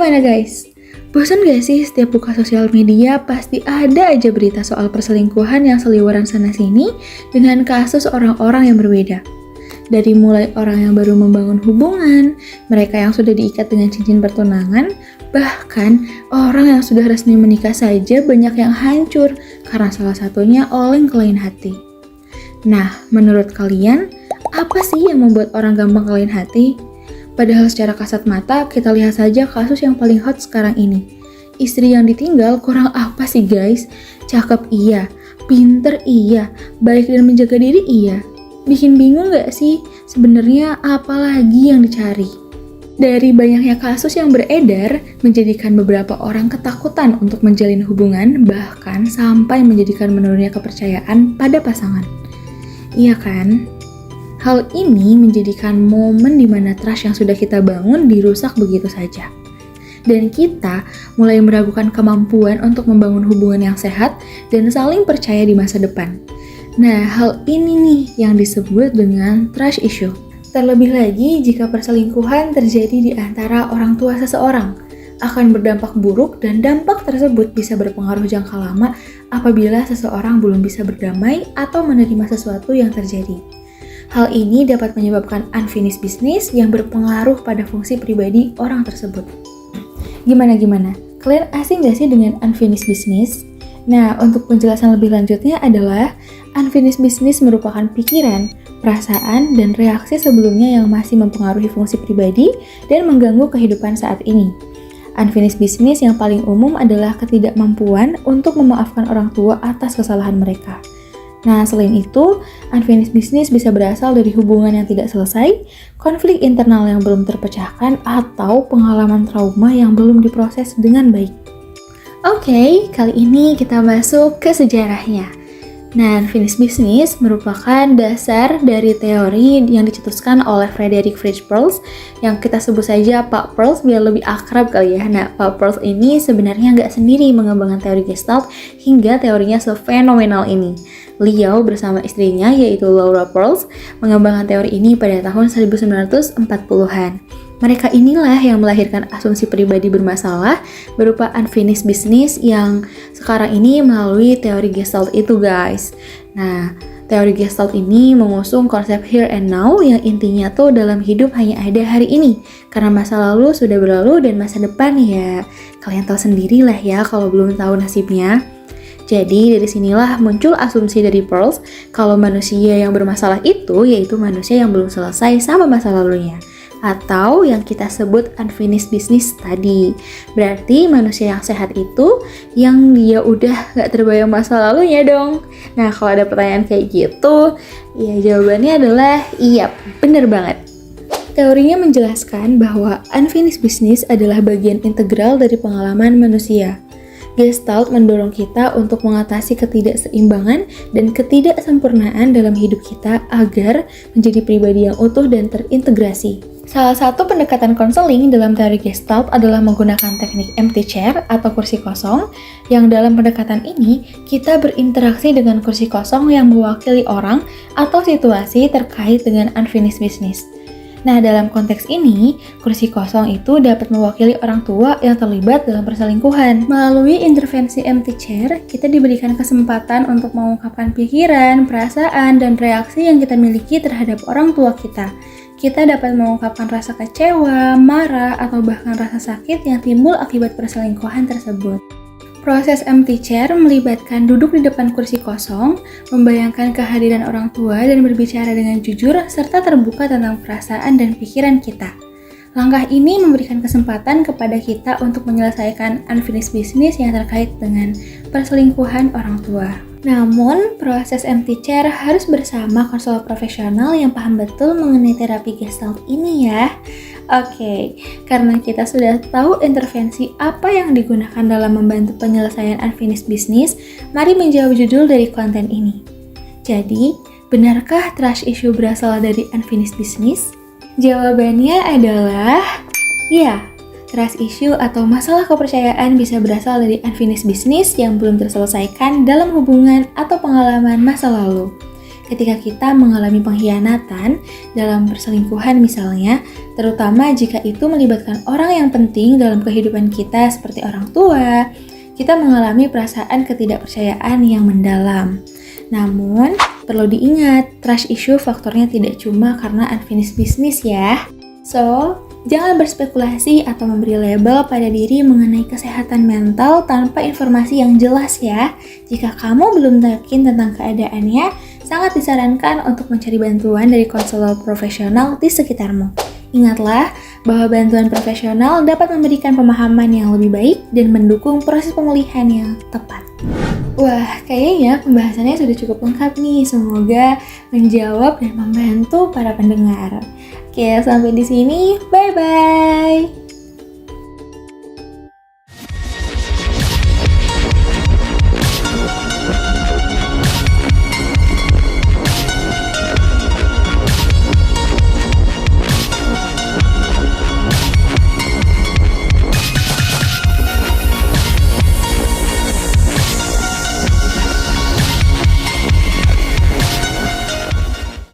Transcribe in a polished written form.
Gimana guys? Bosan gak sih setiap buka sosial media pasti ada aja berita soal perselingkuhan yang seliweran sana-sini dengan kasus orang-orang yang berbeda. Dari mulai orang yang baru membangun hubungan, mereka yang sudah diikat dengan cincin pertunangan, bahkan orang yang sudah resmi menikah saja banyak yang hancur karena salah satunya oleng ke lain hati. Nah, menurut kalian, apa sih yang membuat orang gampang ke lain hati? Padahal secara kasat mata, kita lihat saja kasus yang paling hot sekarang ini. Istri yang ditinggal kurang apa sih guys? Cakep iya, pinter iya, baik dan menjaga diri iya. Bikin bingung gak sih? Sebenarnya apa lagi yang dicari? Dari banyaknya kasus yang beredar, menjadikan beberapa orang ketakutan untuk menjalin hubungan, bahkan sampai menjadikan menurunnya kepercayaan pada pasangan. Iya kan? Hal ini menjadikan momen di mana trust yang sudah kita bangun dirusak begitu saja. Dan kita mulai meragukan kemampuan untuk membangun hubungan yang sehat dan saling percaya di masa depan. Nah, hal ini nih yang disebut dengan trust issue. Terlebih lagi jika perselingkuhan terjadi di antara orang tua seseorang, akan berdampak buruk dan dampak tersebut bisa berpengaruh jangka lama apabila seseorang belum bisa berdamai atau menerima sesuatu yang terjadi. Hal ini dapat menyebabkan unfinished business yang berpengaruh pada fungsi pribadi orang tersebut. Gimana? Kalian asing gak sih dengan unfinished business? Nah, untuk penjelasan lebih lanjutnya adalah unfinished business merupakan pikiran, perasaan, dan reaksi sebelumnya yang masih mempengaruhi fungsi pribadi dan mengganggu kehidupan saat ini. Unfinished business yang paling umum adalah ketidakmampuan untuk memaafkan orang tua atas kesalahan mereka. Nah, selain itu, unfinished business bisa berasal dari hubungan yang tidak selesai, konflik internal yang belum terpecahkan, atau pengalaman trauma yang belum diproses dengan baik. Oke, kali ini kita masuk ke sejarahnya. Nah, unfinished business merupakan dasar dari teori yang dicetuskan oleh Frederick Fritz Perls, yang kita sebut saja Pak Perls biar lebih akrab kali ya. Nah, Pak Perls ini sebenarnya nggak sendiri mengembangkan teori Gestalt hingga teorinya sefenomenal ini. Beliau bersama istrinya yaitu Laura Perls mengembangkan teori ini pada tahun 1940-an. Mereka inilah yang melahirkan asumsi pribadi bermasalah berupa unfinished business yang sekarang ini melalui teori Gestalt itu guys. Nah, teori Gestalt ini mengusung konsep here and now yang intinya tuh dalam hidup hanya ada hari ini. Karena masa lalu sudah berlalu dan masa depan ya, kalian tahu sendirilah ya kalau belum tahu nasibnya. Jadi dari sinilah muncul asumsi dari Perls kalau manusia yang bermasalah itu yaitu manusia yang belum selesai sama masa lalunya. Atau yang kita sebut unfinished business tadi. Berarti manusia yang sehat itu yang dia udah gak terbayang masa lalunya dong. Nah, kalau ada pertanyaan kayak gitu, ya jawabannya adalah iya, bener banget. Teorinya menjelaskan bahwa unfinished business adalah bagian integral dari pengalaman manusia. Gestalt mendorong kita untuk mengatasi ketidakseimbangan dan ketidaksempurnaan dalam hidup kita agar menjadi pribadi yang utuh dan terintegrasi. Salah satu pendekatan konseling dalam teori Gestalt adalah menggunakan teknik empty chair atau kursi kosong, yang dalam pendekatan ini kita berinteraksi dengan kursi kosong yang mewakili orang atau situasi terkait dengan unfinished business. Nah, dalam konteks ini, kursi kosong itu dapat mewakili orang tua yang terlibat dalam perselingkuhan. Melalui intervensi empty chair, kita diberikan kesempatan untuk mengungkapkan pikiran, perasaan, dan reaksi yang kita miliki terhadap orang tua kita. Kita dapat mengungkapkan rasa kecewa, marah, atau bahkan rasa sakit yang timbul akibat perselingkuhan tersebut. Proses empty chair melibatkan duduk di depan kursi kosong, membayangkan kehadiran orang tua dan berbicara dengan jujur serta terbuka tentang perasaan dan pikiran kita. Langkah ini memberikan kesempatan kepada kita untuk menyelesaikan unfinished business yang terkait dengan perselingkuhan orang tua. Namun, proses empty chair harus bersama konselor profesional yang paham betul mengenai terapi Gestalt ini ya. Oke, karena kita sudah tahu intervensi apa yang digunakan dalam membantu penyelesaian unfinished business, mari menjawab judul dari konten ini. Jadi, benarkah trust issue berasal dari unfinished business? Jawabannya adalah ya. Trust issue atau masalah kepercayaan bisa berasal dari unfinished business yang belum terselesaikan dalam hubungan atau pengalaman masa lalu. Ketika kita mengalami pengkhianatan dalam perselingkuhan misalnya, terutama jika itu melibatkan orang yang penting dalam kehidupan kita seperti orang tua, kita mengalami perasaan ketidakpercayaan yang mendalam. Namun, perlu diingat, trust issue faktornya tidak cuma karena unfinished business ya. So, jangan berspekulasi atau memberi label pada diri mengenai kesehatan mental tanpa informasi yang jelas ya. Jika kamu belum yakin tentang keadaannya, sangat disarankan untuk mencari bantuan dari konselor profesional di sekitarmu. Ingatlah bahwa bantuan profesional dapat memberikan pemahaman yang lebih baik dan mendukung proses pemulihan yang tepat. Wah, kayaknya pembahasannya sudah cukup lengkap nih. Semoga menjawab dan membantu para pendengar. Oke, sampai di sini. Bye-bye.